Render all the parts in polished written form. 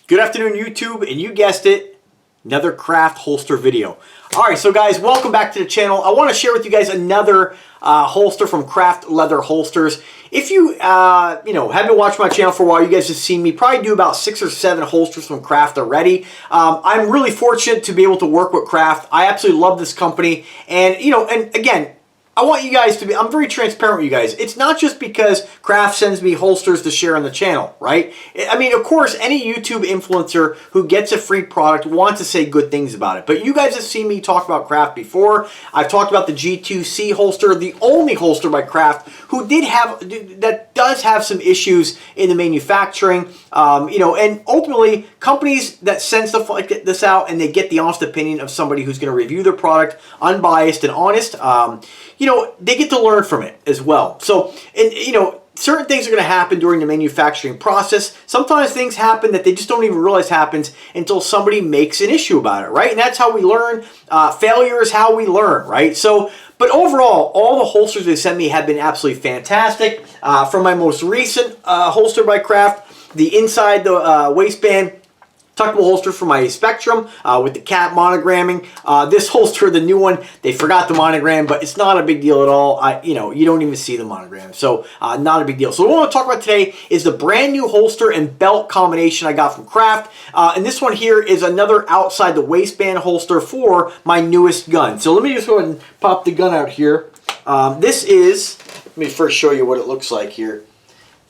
Good afternoon, YouTube, and you guessed it, another craft holster video. Alright, so guys, welcome back to the channel. I want to share with you guys another holster from Craft Leather Holsters. If you, have been watching my channel for a while, you guys have seen me probably do about 6 or 7 holsters from Craft already. I'm really fortunate to be able to work with Craft. I absolutely love this company, and, and again, I want you guys to be, I'm very transparent with you guys. It's not just because Craft sends me holsters to share on the channel, right? I mean, of course, any YouTube influencer who gets a free product wants to say good things about it. But you guys have seen me talk about Craft before. I've talked about the G2C holster, the only holster by Craft that does have some issues in the manufacturing. And ultimately, companies that send stuff like this out and they get the honest opinion of somebody who's going to review their product, unbiased and honest, they get to learn from it as well. So, certain things are going to happen during the manufacturing process. Sometimes things happen that they just don't even realize happens until somebody makes an issue about it, right? And that's how we learn. Failure is how we learn, right? So, but overall, all the holsters they sent me have been absolutely fantastic. From my most recent holster by Craft, the inside the waistband tuckable holster for my Spectrum with the cat monogramming. This holster, the new one, they forgot the monogram, but it's not a big deal at all. You don't even see the monogram, so not a big deal. So what I want to talk about today is the brand new holster and belt combination I got from Craft. And this one here is another outside the waistband holster for my newest gun. So let me just go ahead and pop the gun out here. Let me first show you what it looks like here.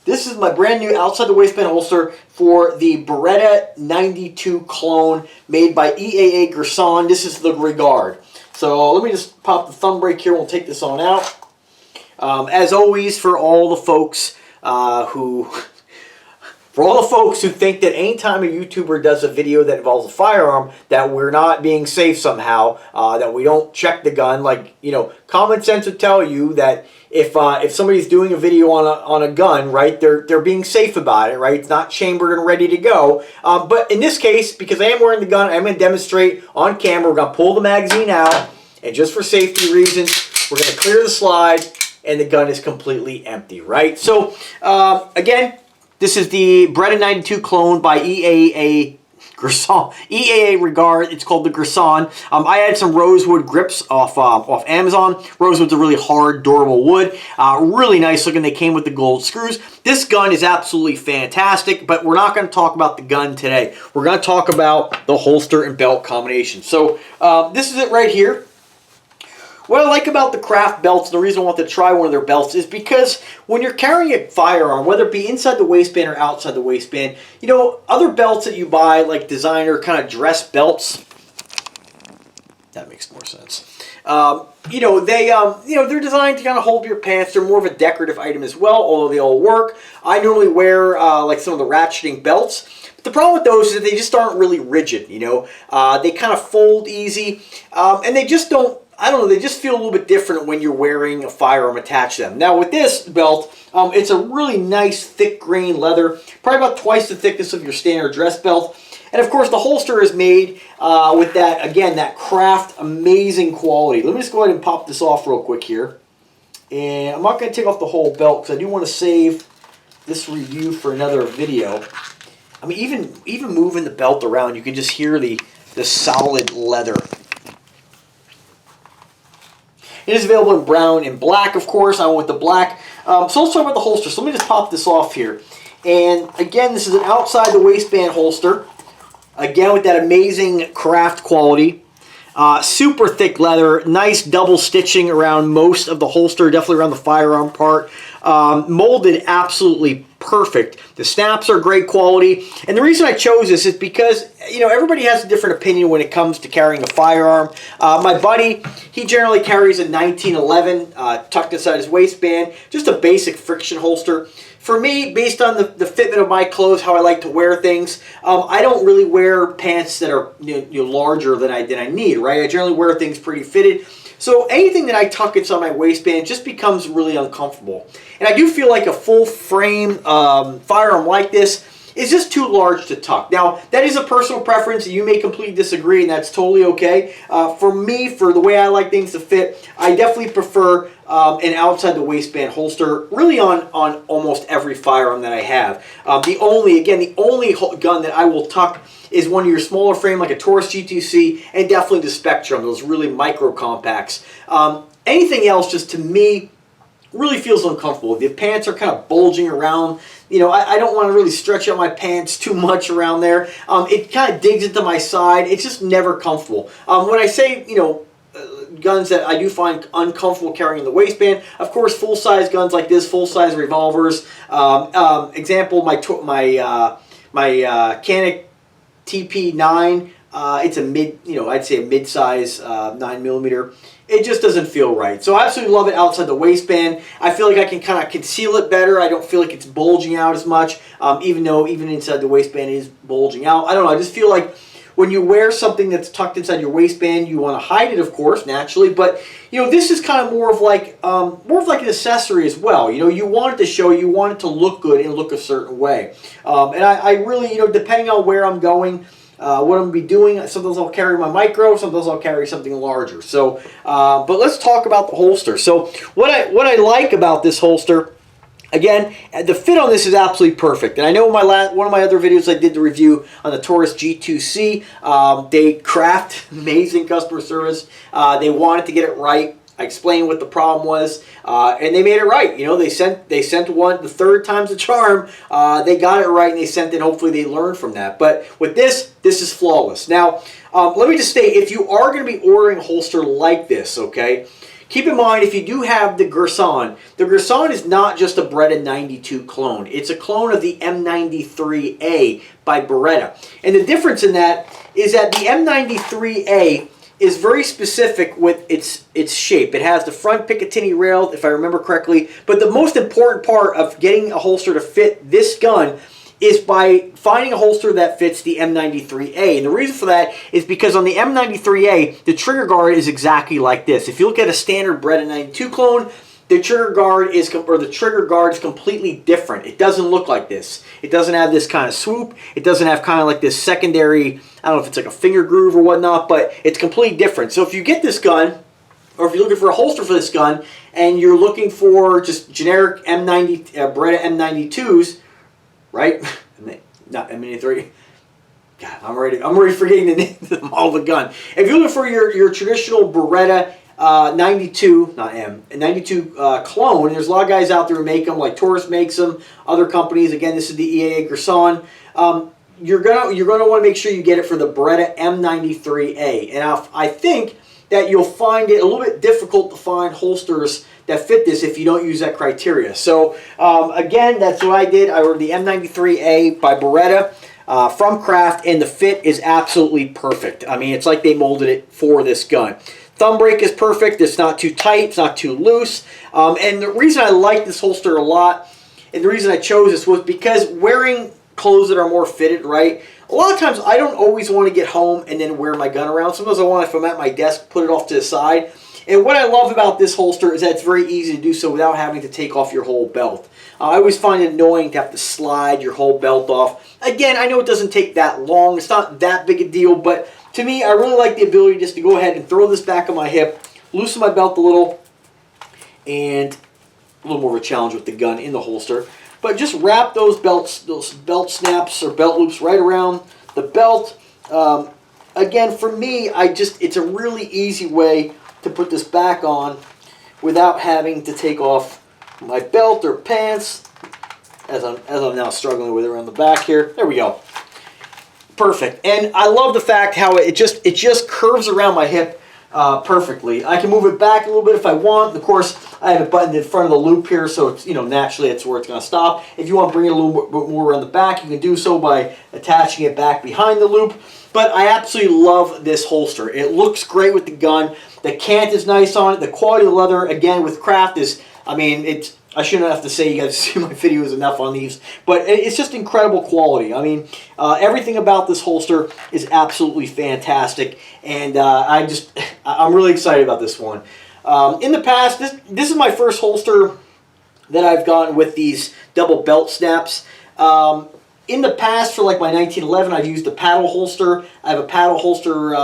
This is my brand new outside the waistband holster for the Beretta 92 clone made by EAA Gerson. This is the Regard. So let me just pop the thumb brake here. We'll take this on out. As always, for all the folks who think that anytime a YouTuber does a video that involves a firearm, that we're not being safe somehow, that we don't check the gun, common sense would tell you that if somebody's doing a video on a gun, right, they're being safe about it, right? It's not chambered and ready to go. But in this case, because I am wearing the gun, I'm going to demonstrate on camera. We're going to pull the magazine out, and just for safety reasons, we're going to clear the slide, and the gun is completely empty, right? So, again, this is the Beretta 92 clone by EAA Gerson. EAA Regard. It's called the Gerson. I had some rosewood grips off Amazon. Rosewood's a really hard, durable wood. Really nice looking. They came with the gold screws. This gun is absolutely fantastic, but we're not going to talk about the gun today. We're going to talk about the holster and belt combination. So this is it right here. What I like about the Craft belts, the reason I want to try one of their belts, is because when you're carrying a firearm, whether it be inside the waistband or outside the waistband, other belts that you buy, like designer kind of dress belts, that makes more sense. They're designed to kind of hold your pants. They're more of a decorative item as well, although they all work. I normally wear like some of the ratcheting belts. But the problem with those is that they just aren't really rigid, They kind of fold easy, and they just don't, they just feel a little bit different when you're wearing a firearm attached to them. Now with this belt, it's a really nice thick grain leather, probably about twice the thickness of your standard dress belt. And of course the holster is made with that, again, that Craft amazing quality. Let me just go ahead and pop this off real quick here. And I'm not going to take off the whole belt because I do want to save this review for another video. I mean, even moving the belt around, you can just hear the solid leather. It is available in brown and black, of course. I went with the black. So let's talk about the holster. So let me just pop this off here. And again, this is an outside the waistband holster. Again, with that amazing Craft quality. Super thick leather. Nice double stitching around most of the holster. Definitely around the firearm part. Molded absolutely perfect. The snaps are great quality. And the reason I chose this is because, everybody has a different opinion when it comes to carrying a firearm. My buddy, he generally carries a 1911 tucked inside his waistband. Just a basic friction holster. For me, based on the fitment of my clothes, how I like to wear things, I don't really wear pants that are larger than I need, right? I generally wear things pretty fitted. So anything that I tuck inside my waistband just becomes really uncomfortable. And I do feel like a full frame firearm like this is just too large to tuck. Now, that is a personal preference. You may completely disagree, and that's totally okay. For me, for the way I like things to fit, I definitely prefer an outside the waistband holster, really on almost every firearm that I have. The only gun that I will tuck is one of your smaller frame, like a Taurus G2C, and definitely the Spectrum, those really micro compacts. Anything else, just to me, really feels uncomfortable. The pants are kind of bulging around. You know, I don't want to really stretch out my pants too much around there. It kind of digs into my side. It's just never comfortable. When I say, you know, guns that I do find uncomfortable carrying in the waistband, of course, full-size guns like this, full-size revolvers. Example, my Canik TP9. It's a I'd say a mid-size 9mm. It just doesn't feel right. So I absolutely love it outside the waistband. I feel like I can kind of conceal it better. I don't feel like it's bulging out as much, even though even inside the waistband it is bulging out. I don't know. I just feel like when you wear something that's tucked inside your waistband, you want to hide it, of course, naturally. But you know, this is kind of more of like an accessory as well. You know, you want it to show, you want it to look good and look a certain way. And I really, you know, depending on where I'm going, what I'm going to be doing, sometimes I'll carry my micro, sometimes I'll carry something larger. So, but let's talk about the holster. So, what I like about this holster, again, the fit on this is absolutely perfect. And I know one of my other videos I did the review on the Taurus G2C. They craft amazing customer service. They wanted to get it right. I explained what the problem was, and they made it right. You know, they sent one, the third time's the charm. They got it right, and they sent it. Hopefully, they learned from that. But with this is flawless. Now, let me just state, if you are going to be ordering a holster like this, okay, keep in mind, if you do have the Gerson is not just a Beretta 92 clone. It's a clone of the M93A by Beretta. And the difference in that is that the M93A is very specific with its shape. It has the front Picatinny rail, if I remember correctly. But the most important part of getting a holster to fit this gun is by finding a holster that fits the M93A. And the reason for that is because on the M93A, the trigger guard is exactly like this. If you look at a standard Beretta 92 clone, the trigger guard is completely different. It doesn't look like this. It doesn't have this kind of swoop. It doesn't have kind of like this secondary, I don't know if it's like a finger groove or whatnot, but it's completely different. So if you get this gun, or if you're looking for a holster for this gun, and you're looking for just generic Beretta M92s, right? Not M93. God, I'm already forgetting the name of the model of the gun. If you're looking for your traditional Beretta 92, not M, 92 clone, there's a lot of guys out there who make them, like Taurus makes them, other companies. Again, this is the EAA Gerson. You're gonna want to make sure you get it for the Beretta M93A, and I think that you'll find it a little bit difficult to find holsters that fit this if you don't use that criteria. So again, that's what I did. I ordered the M93A by Beretta from Craft, and the fit is absolutely perfect. I mean, it's like they molded it for this gun. Thumb brake is perfect. It's not too tight. It's not too loose. And the reason I like this holster a lot, and the reason I chose this, was because wearing clothes that are more fitted, right? A lot of times I don't always want to get home and then wear my gun around. Sometimes I want, if I'm at my desk, put it off to the side. And what I love about this holster is that it's very easy to do so without having to take off your whole belt. I always find it annoying to have to slide your whole belt off. Again, I know it doesn't take that long. It's not that big a deal, but to me, I really like the ability just to go ahead and throw this back on my hip, loosen my belt a little, and a little more of a challenge with the gun in the holster. But just wrap those belt snaps or belt loops right around the belt. Again, for me, it's a really easy way to put this back on without having to take off my belt or pants, as I'm now struggling with it around the back here. There we go. Perfect. And I love the fact how it just curves around my hip perfectly. I can move it back a little bit if I want. Of course, I have it buttoned in front of the loop here, so it's, you know, naturally that's where it's going to stop. If you want to bring it a little bit more around the back, you can do so by attaching it back behind the loop. But I absolutely love this holster. It looks great with the gun. The cant is nice on it. The quality of the leather, again, with Craft is, I mean, I shouldn't have to say, you guys see my videos enough on these, but it's just incredible quality. I mean, everything about this holster is absolutely fantastic, and I'm really excited about this one. In the past, this is my first holster that I've gotten with these double belt snaps. In the past, for like my 1911, I've used a paddle holster. I have a paddle holster,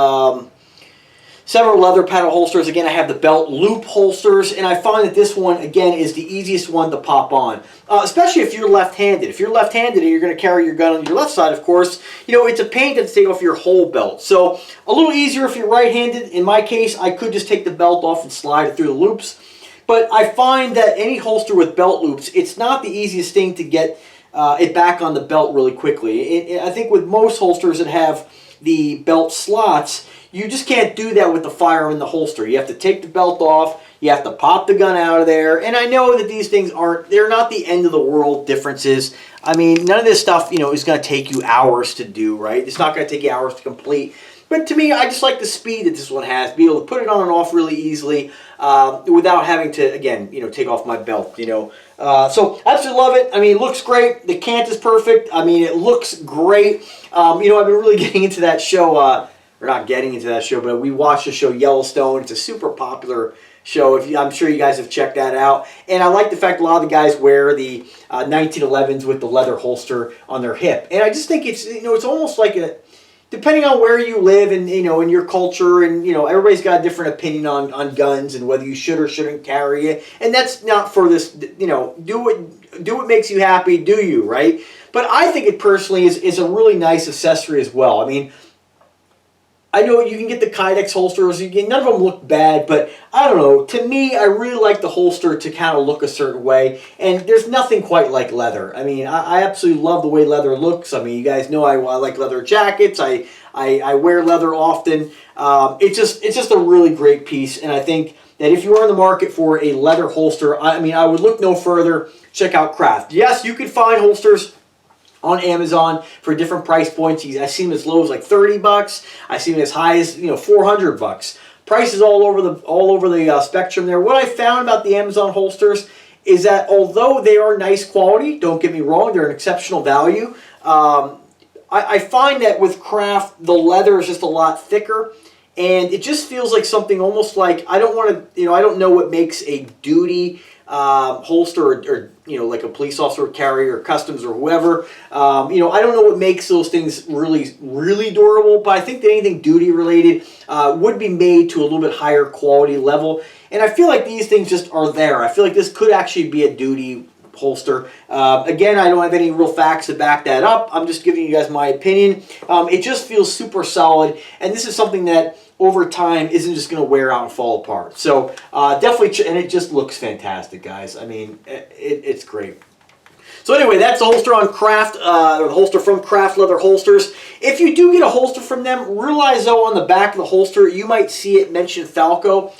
several leather paddle holsters. Again, I have the belt loop holsters, and I find that this one, again, is the easiest one to pop on, especially if you're left-handed. If you're left-handed and you're going to carry your gun on your left side, of course, you know, it's a pain to take off your whole belt. So a little easier if you're right-handed. In my case, I could just take the belt off and slide it through the loops. But I find that any holster with belt loops, it's not the easiest thing to get it back on the belt really quickly. I think with most holsters that have the belt slots, you just can't do that with the firearm in the holster. You have to take the belt off, you have to pop the gun out of there, and I know that these things they're not the end of the world differences. I mean, none of this stuff, you know, is going to take you hours to do, right? It's not going to take you hours to complete. But to me, I just like the speed that this one has, be able to put it on and off really easily without having to, again, you know, take off my belt, you know. So I absolutely love it. I mean, it looks great. The cant is perfect. I mean, it looks great. You know, I've been really getting into that show. We're not getting into that show, but we watched the show Yellowstone. It's a super popular show. I'm sure you guys have checked that out. And I like the fact a lot of the guys wear the 1911s with the leather holster on their hip. And I just think it's, you know, it's almost like a, depending on where you live and, you know, in your culture, and, you know, everybody's got a different opinion on guns and whether you should or shouldn't carry it. And that's not for this, you know, do what makes you happy, do you, right? But I think it personally is a really nice accessory as well. I mean, I know you can get the Kydex holsters. None of them look bad, but I don't know. To me, I really like the holster to kind of look a certain way, and there's nothing quite like leather. I mean, I absolutely love the way leather looks. I mean, you guys know I like leather jackets. I wear leather often. It's just a really great piece, and I think that if you are in the market for a leather holster, I mean, I would look no further. Check out Craft. Yes, you can find holsters on Amazon for different price points. I've seen them as low as like 30 bucks. I've seen them as high as, you know, 400 bucks. Prices all over the spectrum there. What I found about the Amazon holsters is that although they are nice quality, don't get me wrong, they're an exceptional value. I find that with Craft, the leather is just a lot thicker, and it just feels like something almost like, I don't know what makes a duty holster or you know, like a police officer would carry, or customs, or whoever. You know, I don't know what makes those things really durable, but I think that anything duty related would be made to a little bit higher quality level. And I feel like these things just are there. I feel like this could actually be a duty holster. Again, I don't have any real facts to back that up. I'm just giving you guys my opinion. It just feels super solid, and this is something that over time isn't just going to wear out and fall apart. So definitely, and it just looks fantastic, guys. I mean, it's great. So anyway, that's the holster on Craft, or the holster from Craft Leather Holsters. If you do get a holster from them, realize though on the back of the holster, you might see it mentioned Falco.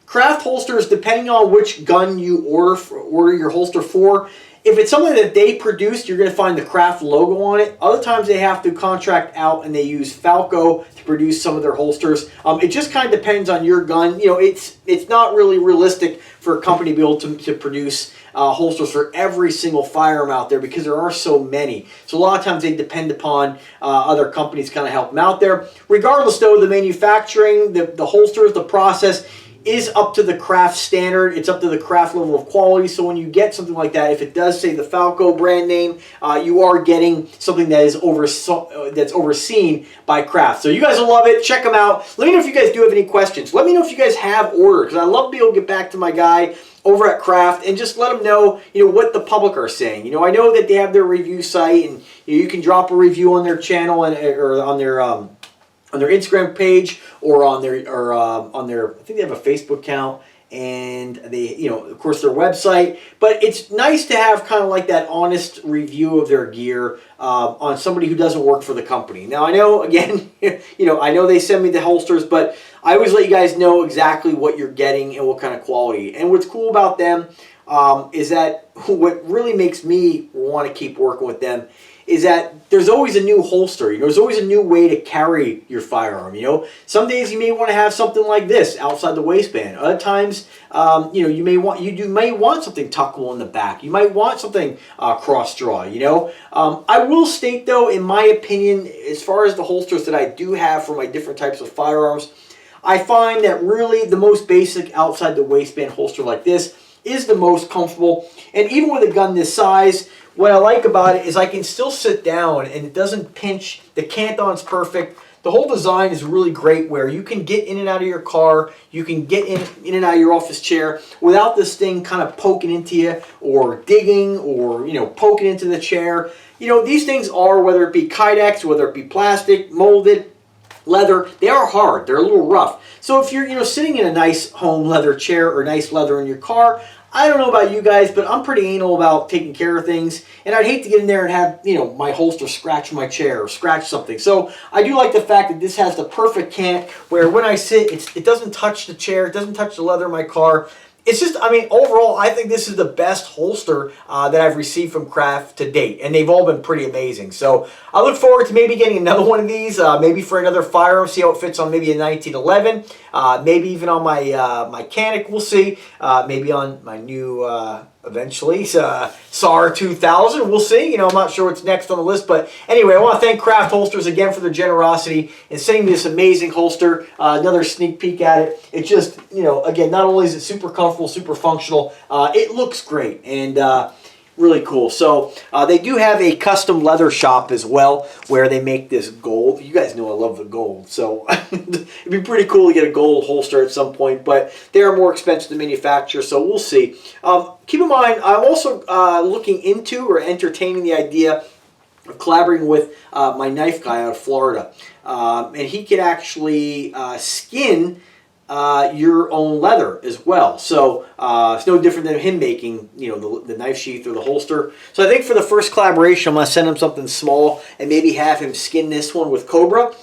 Craft holsters, depending on which gun you order your holster for, if it's something that they produced, you're going to find the Craft logo on it. Other times they have to contract out and they use Falco to produce some of their holsters. It just kind of depends on your gun. You know, it's not really realistic for a company to be able to produce holsters for every single firearm out there because there are so many. So a lot of times they depend upon other companies to kind of help them out there. Regardless though, the manufacturing, the holsters, the process is up to the Craft standard. It's up to the Craft level of quality. So when you get something like that, if it does say the Falco brand name, you are getting something that is that's overseen by Craft. So you guys will love it. Check them out. Let me know if you guys do have any questions. Let me know if you guys have ordered, because I love to be able to get back to my guy over at Craft and just let them know, you know, what the public are saying. You know, I know that they have their review site, and you can drop a review on their channel or on their Instagram page, or on their I think they have a Facebook account, and they, you know, of course, their website. But it's nice to have kind of like that honest review of their gear on somebody who doesn't work for the company. Now I know, again, you know, I know they send me the holsters, but I always let you guys know exactly what you're getting and what kind of quality. And what's cool about them is that what really makes me want to keep working with them is that there's always a new holster. You know, there's always a new way to carry your firearm. You know, some days you may want to have something like this outside the waistband. Other times, you know, you may want something tuckable in the back. You might want something cross draw. You know, I will state though, in my opinion, as far as the holsters that I do have for my different types of firearms, I find that really the most basic outside the waistband holster like this is the most comfortable. And even with a gun this size, what I like about it is I can still sit down and it doesn't pinch. The canton's perfect. The whole design is really great where you can get in and out of your car, you can get in and out of your office chair without this thing kind of poking into you or digging or, you know, poking into the chair. You know, these things are, whether it be Kydex, whether it be plastic, molded, leather, they are hard. They're a little rough. So if you're, you know, sitting in a nice home leather chair or nice leather in your car, I don't know about you guys, but I'm pretty anal about taking care of things, and I'd hate to get in there and have, you know, my holster scratch my chair or scratch something. So I do like the fact that this has the perfect cant where when I sit, it doesn't touch the chair, it doesn't touch the leather in my car. It's just, I mean, overall, I think this is the best holster that I've received from Craft to date, and they've all been pretty amazing. So I look forward to maybe getting another one of these, maybe for another firearm, see how it fits on maybe a 1911, maybe even on my my Canic, we'll see, maybe on my new, eventually, SAR 2000, we'll see. You know, I'm not sure what's next on the list, but anyway, I want to thank Craft Holsters again for their generosity in sending me this amazing holster. Another sneak peek at it. It just, you know, again, not only is it super comfortable, super functional, it looks great and really cool. So they do have a custom leather shop as well where they make this gold. You guys know I love the gold, so it'd be pretty cool to get a gold holster at some point, but they are more expensive to manufacture, so we'll see. Keep in mind, I'm also looking into or entertaining the idea of collaborating with my knife guy out of Florida, and he could actually skin your own leather as well. So it's no different than him making, you know, the knife sheath or the holster. So I think for the first collaboration, I'm going to send him something small and maybe have him skin this one with Cobra.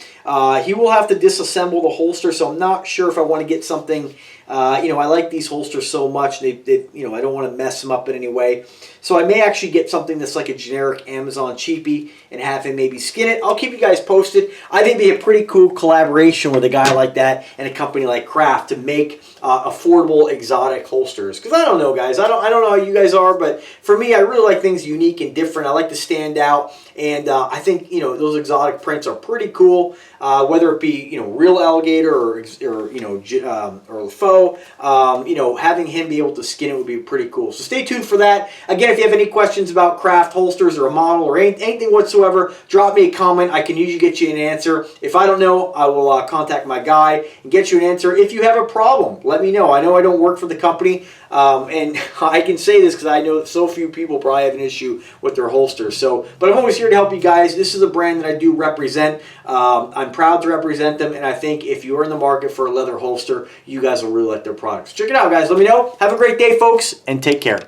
He will have to disassemble the holster, so I'm not sure if I want to get something. You know, I like these holsters so much. You know, I don't want to mess them up in any way. So I may actually get something that's like a generic Amazon cheapie and have him maybe skin it. I'll keep you guys posted. I think it'd be a pretty cool collaboration with a guy like that and a company like Craft to make affordable exotic holsters. Because I don't know, guys. I don't know how you guys are, but for me, I really like things unique and different. I like to stand out, and I think, you know, those exotic prints are pretty cool. Whether it be, you know, real alligator or you know, or faux, you know, having him be able to skin it would be pretty cool. So stay tuned for that. Again, if you have any questions about Craft holsters or a model or anything whatsoever, drop me a comment. I can usually get you an answer. If I don't know, I will contact my guy and get you an answer. If you have a problem, let me know. I know I don't work for the company, and I can say this because I know that so few people probably have an issue with their holsters. So, but I'm always here to help you guys. This is a brand that I do represent. I'm proud to represent them, and I think if you're in the market for a leather holster, you guys will really like their products. Check it out, guys. Let me know. Have a great day, folks, and take care.